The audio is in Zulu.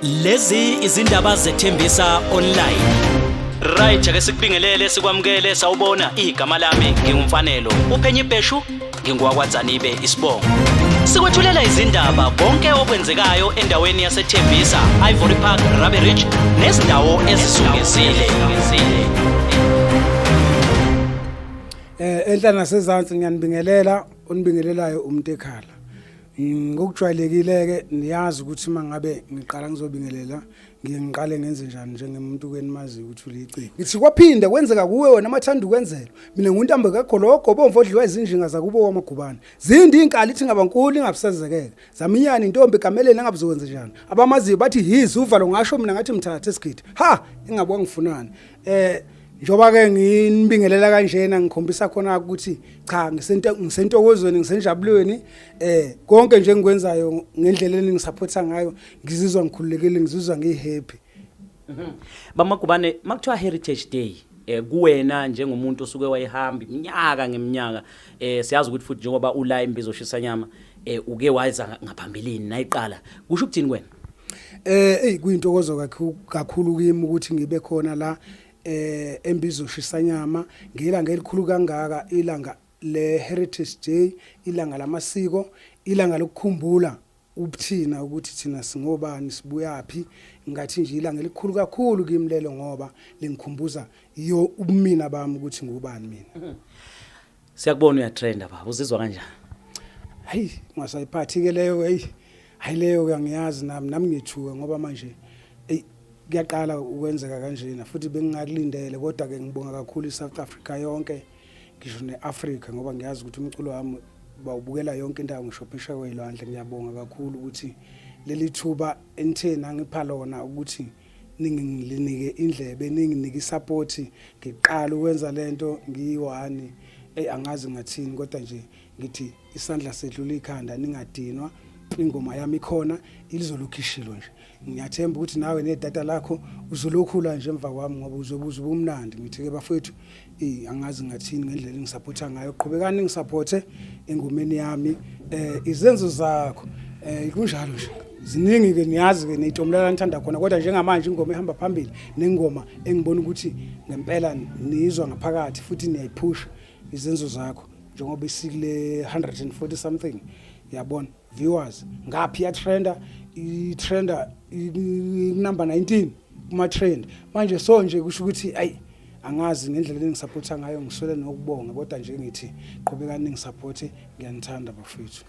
Lezi izindaba zethembisa online. Right ake sikubingelele sikwamukele sawubona igama lami ngingumfanelo uphenye ibheshu ngingwakwaZanibe isibongo. Sikwethulela izindaba konke okwenzekayo endaweni yaseThembisa, Ivory Park, Rabe Ridge nezindawo ezisungezile. Enhlana sezantsi ngiyanibingelela onibingelelayo umuntu ekhala. Ngokujwayelekile ke niyazi ukuthi mangabe ngiqala ngizobingelela ngiqale ngenze njani njengemuntu kwenimazi ukuthi uliciko. Ngithi kwaphinde kwenzeka kuwe wena amathanda ukwenzela. Mina nguntambo kaGologo bomvodliwa izinjinga zakubo kwamagubane. Zindi inkali ithi ngabankulu ingabusazekeke. Zaminyana intombi kameleni engabuzokwenza njani. Abamazi bathi hizi uvalo ngasho mina ngathi mthatha esigidi. Ha ingabwa ngifunani. Njoba ke nginibingelela kanjena ngikhombisa khona ukuthi cha ngisentokozweni ngisenjabulweni konke nje engikwenzayo ngendlela eningisupporta ngayo ngizizwa ngikhululekile ngizizwa ngihappy. Bamagubane makuthiwa Heritage Day kuwena njengomuntu osuke wayehamba iminyaka ngeminyaka siyazi ukuthi futhi njengoba ula imbizo shisanyama uke wayiza ngaphambilini nayiqala kusho ukuthini kwena? Kuyintokozo kakhulu kimi ukuthi ngibe khona la embizo shisanyama ngelanga elikhulu kangaka ilanga le Heritage Day ilanga lamasiko ilanga lokukhumbula ubuthina ukuthi thina singobani sibuyaphi ngathi nje ilanga elikhulu kakhulu kimi lelo ngoba lengikhumbuza iyo ubumina bami ukuthi ngubani mina. Siyakubona uyatrenda baba uzizwa kanjani? Hayi ngasayiphathi ke leyo hayi leyo ngiyazi nami ngithuka ngoba manje kuyaqala ukwenzeka kanjena futhi bengingakulindele kodwa ke ngibonga kakhulu iSouth Africa yonke ngisho neAfrica ngoba ngiyazi ukuthi umculo wami bawubukela yonke indawo ngishophisha kwelwandle. Ngiyabonga kakhulu ukuthi leli thuba enthena ngipha lona ukuthi ninginike indlebe ninginike isupport ngiqala ukwenza lento ngiyi1 angazi ngathini kodwa nje ngithi isandla sedlula ikhanda ningadinwa ingoma yami ikhona ilizolokhishilo nje. Ngiyathemba ukuthi nawe nedata lakho uzolokhula nje emva kwami ngoba uzobuza ubumnandi. Ngithi ke bafethu angazi ngathini ngendlela engisupporta ngayo qhubekani ngisupporte engomeni yami izenzo zakho kunjalo nje ziningi ke niyazi ke neyitomulela ngithanda khona kodwa njengamanje ingoma ehamba phambili nengoma engibona ukuthi ngempela nizwa ngaphakathi futhi niyayiphusha izenzo zakho njengoba isikule 140 something yabona viewers ngaphi ya trender i-trender number 19 kuma trend manje so nje kusho ukuthi angazi ngendlela engisupporta ngayo ngiswele nokubonga kodwa nje ngithi qhubekani ngisupporte ngiyanithanda bafethu.